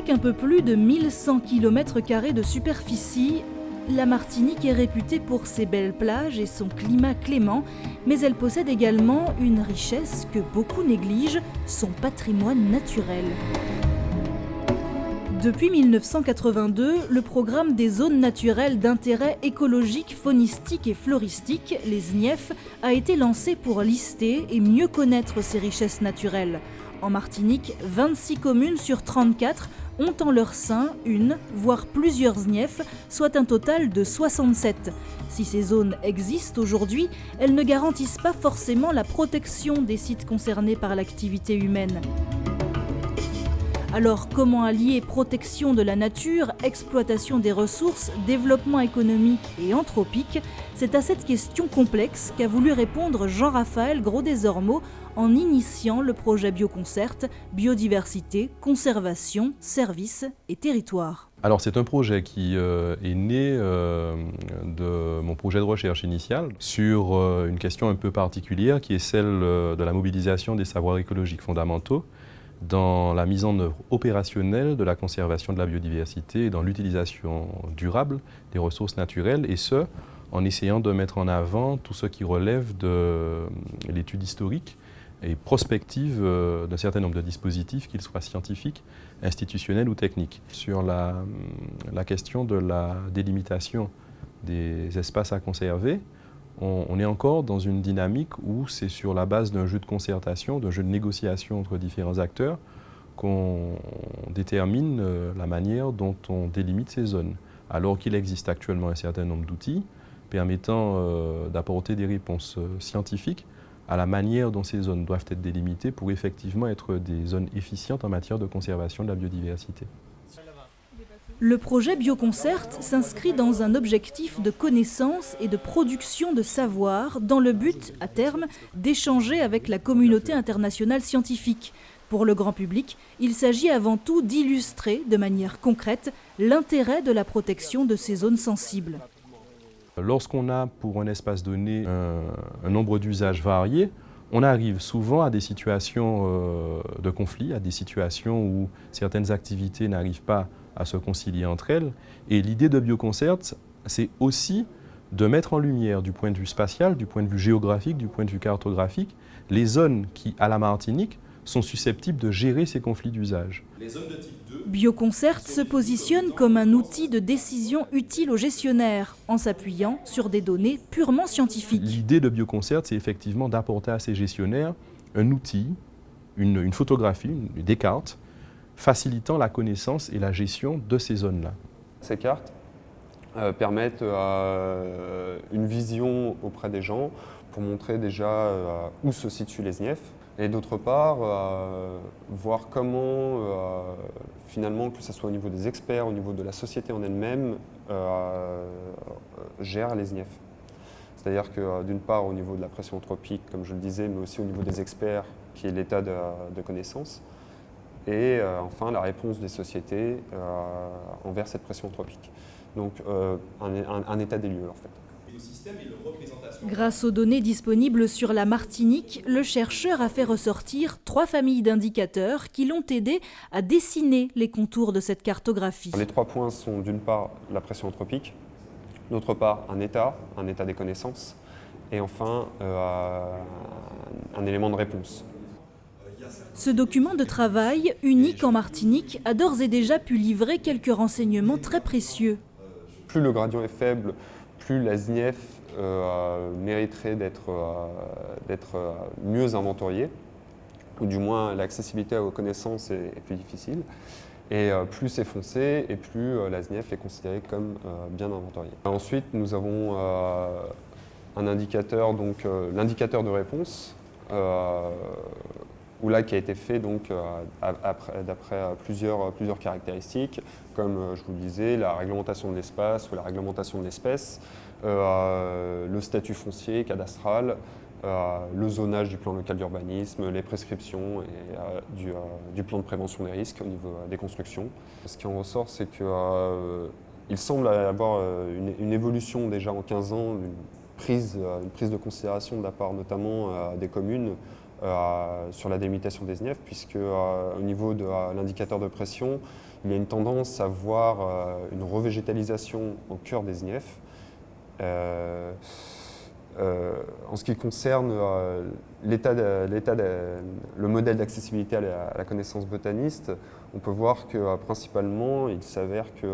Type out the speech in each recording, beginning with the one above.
Avec un peu plus de 1100 km² de superficie, la Martinique est réputée pour ses belles plages et son climat clément, mais elle possède également une richesse que beaucoup négligent, son patrimoine naturel. Depuis 1982, le programme des zones naturelles d'intérêt écologique, faunistique et floristique, les ZNIEF, a été lancé pour lister et mieux connaître ces richesses naturelles. En Martinique, 26 communes sur 34 ont en leur sein une, voire plusieurs ZNIEF, soit un total de 67. Si ces zones existent aujourd'hui, elles ne garantissent pas forcément la protection des sites concernés par l'activité humaine. Alors comment allier protection de la nature, exploitation des ressources, développement économique et anthropique? C'est à cette question complexe qu'a voulu répondre Jean-Raphaël Gros-des-Ormeaux en initiant le projet Bioconcert, biodiversité, conservation, services et territoire. Alors c'est un projet qui est né de mon projet de recherche initial sur une question un peu particulière qui est celle de la mobilisation des savoirs écologiques fondamentaux dans la mise en œuvre opérationnelle de la conservation de la biodiversité et dans l'utilisation durable des ressources naturelles, et ce, en essayant de mettre en avant tout ce qui relève de l'étude historique et prospective d'un certain nombre de dispositifs, qu'ils soient scientifiques, institutionnels ou techniques. Sur la question de la délimitation des espaces à conserver, on est encore dans une dynamique où c'est sur la base d'un jeu de concertation, d'un jeu de négociation entre différents acteurs qu'on détermine la manière dont on délimite ces zones. Alors qu'il existe actuellement un certain nombre d'outils permettant d'apporter des réponses scientifiques à la manière dont ces zones doivent être délimitées pour effectivement être des zones efficientes en matière de conservation de la biodiversité. Le projet Bioconcert s'inscrit dans un objectif de connaissance et de production de savoir dans le but, à terme, d'échanger avec la communauté internationale scientifique. Pour le grand public, il s'agit avant tout d'illustrer de manière concrète l'intérêt de la protection de ces zones sensibles. Lorsqu'on a pour un espace donné un nombre d'usages variés, on arrive souvent à des situations de conflit, à des situations où certaines activités n'arrivent pas à se concilier entre elles. Et l'idée de Bioconcert, c'est aussi de mettre en lumière du point de vue spatial, du point de vue géographique, du point de vue cartographique, les zones qui, à la Martinique, sont susceptibles de gérer ces conflits d'usage. Bioconcert se positionne comme un outil de décision utile aux gestionnaires, en s'appuyant sur des données purement scientifiques. L'idée de Bioconcert, c'est effectivement d'apporter à ces gestionnaires un outil, une photographie, des cartes, facilitant la connaissance et la gestion de ces zones-là. Ces cartes permettent une vision auprès des gens pour montrer déjà où se situent les ZNIEF et d'autre part voir comment finalement, que ce soit au niveau des experts, au niveau de la société en elle-même, gère les ZNIEF. C'est-à-dire que d'une part au niveau de la pression anthropique, comme je le disais, mais aussi au niveau des experts, qui est l'état de connaissance, et enfin la réponse des sociétés envers cette pression anthropique. Donc un état des lieux en fait. Grâce aux données disponibles sur la Martinique, le chercheur a fait ressortir 3 familles d'indicateurs qui l'ont aidé à dessiner les contours de cette cartographie. Les 3 points sont d'une part la pression anthropique, d'autre part un état des connaissances, et enfin un élément de réponse. Ce document de travail, unique en Martinique, a d'ores et déjà pu livrer quelques renseignements très précieux. Plus le gradient est faible, plus la ZNIEF mériterait d'être mieux inventoriée, ou du moins l'accessibilité aux connaissances est plus difficile. Et plus c'est foncé, et plus la ZNIEF est considérée comme bien inventoriée. Ensuite, nous avons un indicateur, donc l'indicateur de réponse, qui a été fait d'après plusieurs caractéristiques, comme je vous le disais, la réglementation de l'espace ou la réglementation de l'espèce, le statut foncier cadastral, le zonage du plan local d'urbanisme, les prescriptions et du plan de prévention des risques au niveau des constructions. Ce qui en ressort, c'est qu'il semble y avoir une évolution déjà en 15 ans, une prise de considération de la part notamment des communes sur la délimitation des ZNIEF, puisque au niveau de l'indicateur de pression, il y a une tendance à voir une revégétalisation au cœur des SNIEF. En ce qui concerne le modèle d'accessibilité à la connaissance botaniste, on peut voir que principalement, il s'avère que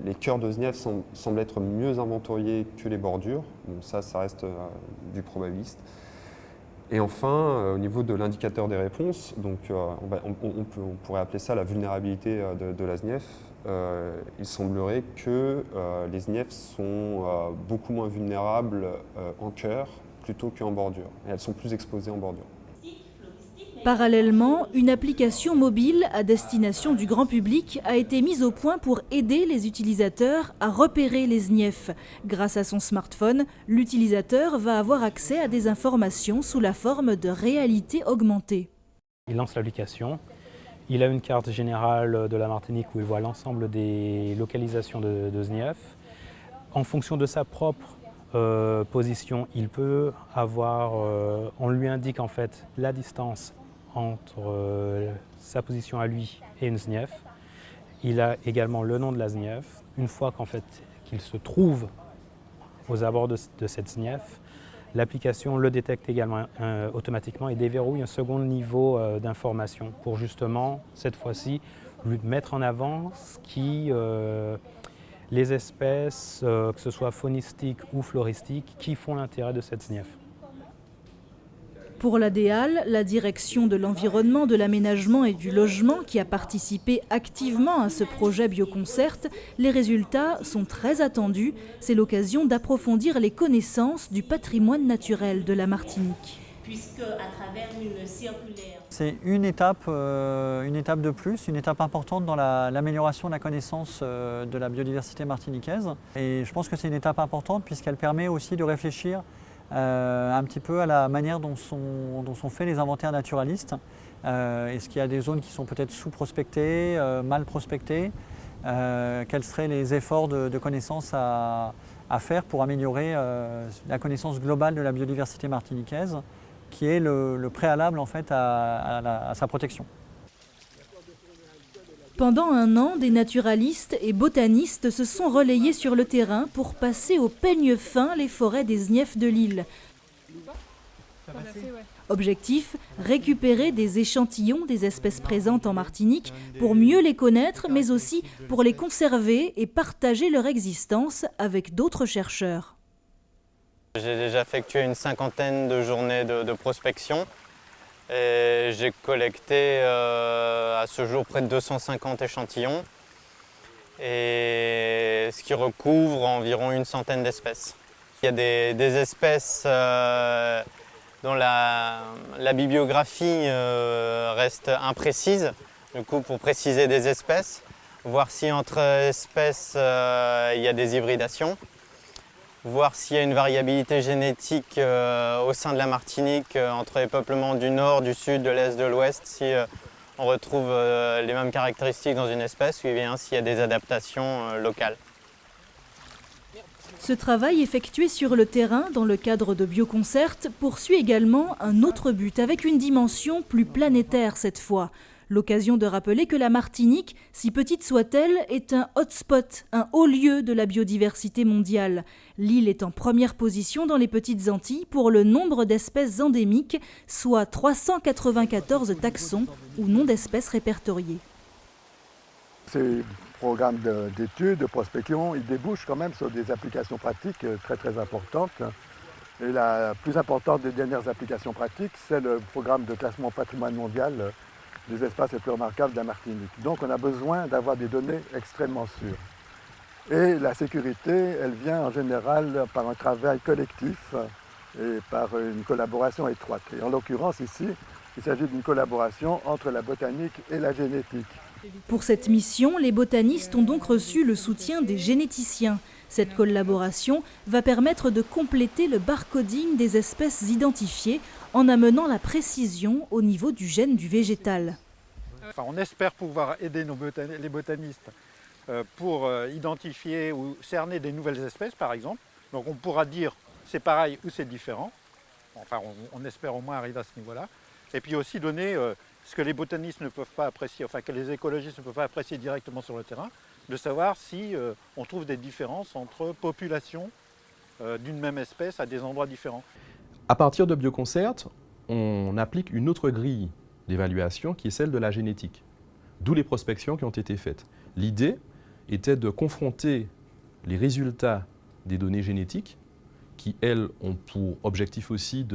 les cœurs de SNIEF semblent être mieux inventoriés que les bordures. Bon, ça reste du probabiliste. Et enfin, au niveau de l'indicateur des réponses, donc, on pourrait appeler ça la vulnérabilité de la SNIEF. Il semblerait que les SNIEF sont beaucoup moins vulnérables en cœur plutôt qu'en bordure. Et elles sont plus exposées en bordure. Parallèlement, une application mobile à destination du grand public a été mise au point pour aider les utilisateurs à repérer les SNIEF. Grâce à son smartphone, l'utilisateur va avoir accès à des informations sous la forme de réalité augmentée. Il lance l'application, il a une carte générale de la Martinique où il voit l'ensemble des localisations de SNIEF. En fonction de sa propre position, il peut avoir, on lui indique en fait la distance entre sa position à lui et une SNIEF. Il a également le nom de la SNIEF. Une fois qu'il se trouve aux abords de cette SNIEF, l'application le détecte également automatiquement et déverrouille un second niveau d'information pour justement, cette fois-ci, lui mettre en avant les espèces, que ce soit faunistiques ou floristiques, qui font l'intérêt de cette SNIEF. Pour la DEAL, la direction de l'environnement, de l'aménagement et du logement, qui a participé activement à ce projet Bioconcert, les résultats sont très attendus. C'est l'occasion d'approfondir les connaissances du patrimoine naturel de la Martinique. Puisque à travers une circulaire... C'est une étape de plus, une étape importante dans l'amélioration de la connaissance de la biodiversité martiniquaise. Et je pense que c'est une étape importante puisqu'elle permet aussi de réfléchir un petit peu à la manière dont sont faits les inventaires naturalistes. Est-ce qu'il y a des zones qui sont peut-être sous-prospectées, mal prospectées? Quels seraient les efforts de connaissance à faire pour améliorer la connaissance globale de la biodiversité martiniquaise, qui est le préalable en fait à sa protection. Pendant un an, des naturalistes et botanistes se sont relayés sur le terrain pour passer au peigne fin les forêts des SNIEF de l'île. Objectif, récupérer des échantillons des espèces présentes en Martinique pour mieux les connaître, mais aussi pour les conserver et partager leur existence avec d'autres chercheurs. J'ai déjà effectué une 50aine de journées de prospection. Et j'ai collecté à ce jour près de 250 échantillons, et ce qui recouvre environ une centaine d'espèces. Il y a des espèces dont la bibliographie reste imprécise, du coup pour préciser des espèces, voir si entre espèces il y a des hybridations, voir s'il y a une variabilité génétique au sein de la Martinique entre les peuplements du nord, du sud, de l'est, de l'ouest, si on retrouve les mêmes caractéristiques dans une espèce ou bien s'il y a des adaptations locales. Ce travail effectué sur le terrain dans le cadre de Bioconcert poursuit également un autre but avec une dimension plus planétaire cette fois. L'occasion de rappeler que la Martinique, si petite soit-elle, est un hotspot, un haut lieu de la biodiversité mondiale. L'île est en première position dans les Petites Antilles pour le nombre d'espèces endémiques, soit 394 taxons ou noms d'espèces répertoriés. Ces programmes d'études, de prospection, ils débouchent quand même sur des applications pratiques très importantes. Et la plus importante des dernières applications pratiques, c'est le programme de classement patrimoine mondial des espaces les plus remarquables de la Martinique. Donc on a besoin d'avoir des données extrêmement sûres. Et la sécurité, elle vient en général par un travail collectif et par une collaboration étroite. Et en l'occurrence ici, il s'agit d'une collaboration entre la botanique et la génétique. Pour cette mission, les botanistes ont donc reçu le soutien des généticiens. Cette collaboration va permettre de compléter le barcoding des espèces identifiées en amenant la précision au niveau du gène du végétal. Enfin, on espère pouvoir aider les botanistes pour identifier ou cerner des nouvelles espèces, par exemple. Donc on pourra dire c'est pareil ou c'est différent. Enfin, on espère au moins arriver à ce niveau-là. et puis aussi donner ce que les botanistes ne peuvent pas apprécier, enfin que les écologistes ne peuvent pas apprécier directement sur le terrain, de savoir si on trouve des différences entre populations d'une même espèce à des endroits différents. À partir de Bioconcert, on applique une autre grille d'évaluation qui est celle de la génétique, d'où les prospections qui ont été faites. L'idée était de confronter les résultats des données génétiques, qui elles ont pour objectif aussi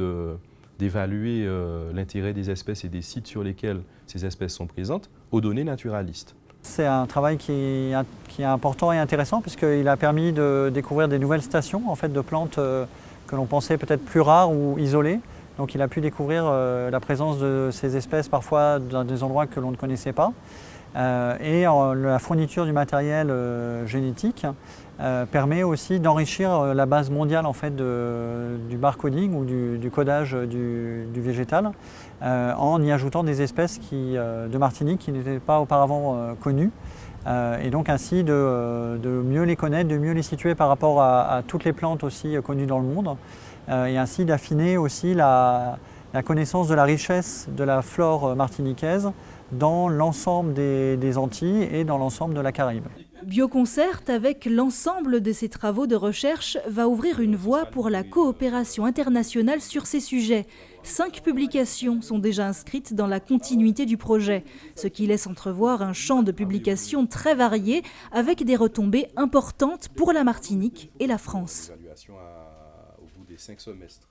d'évaluer l'intérêt des espèces et des sites sur lesquels ces espèces sont présentes, aux données naturalistes. C'est un travail qui est important et intéressant puisqu'il a permis de découvrir des nouvelles stations en fait, de plantes que l'on pensait peut-être plus rares ou isolées. Donc il a pu découvrir la présence de ces espèces parfois dans des endroits que l'on ne connaissait pas. Et la fourniture du matériel génétique permet aussi d'enrichir la base mondiale en fait, du barcoding ou du codage du végétal en y ajoutant des espèces de Martinique qui n'étaient pas auparavant connues et donc ainsi de mieux les connaître, de mieux les situer par rapport à toutes les plantes aussi connues dans le monde et ainsi d'affiner aussi la connaissance de la richesse de la flore martiniquaise dans l'ensemble des Antilles et dans l'ensemble de la Caraïbe. Bioconcert, avec l'ensemble de ses travaux de recherche, va ouvrir une voie pour la coopération internationale sur ces sujets. 5 publications sont déjà inscrites dans la continuité du projet, ce qui laisse entrevoir un champ de publications très varié avec des retombées importantes pour la Martinique et la France. Au bout des 5 semestres.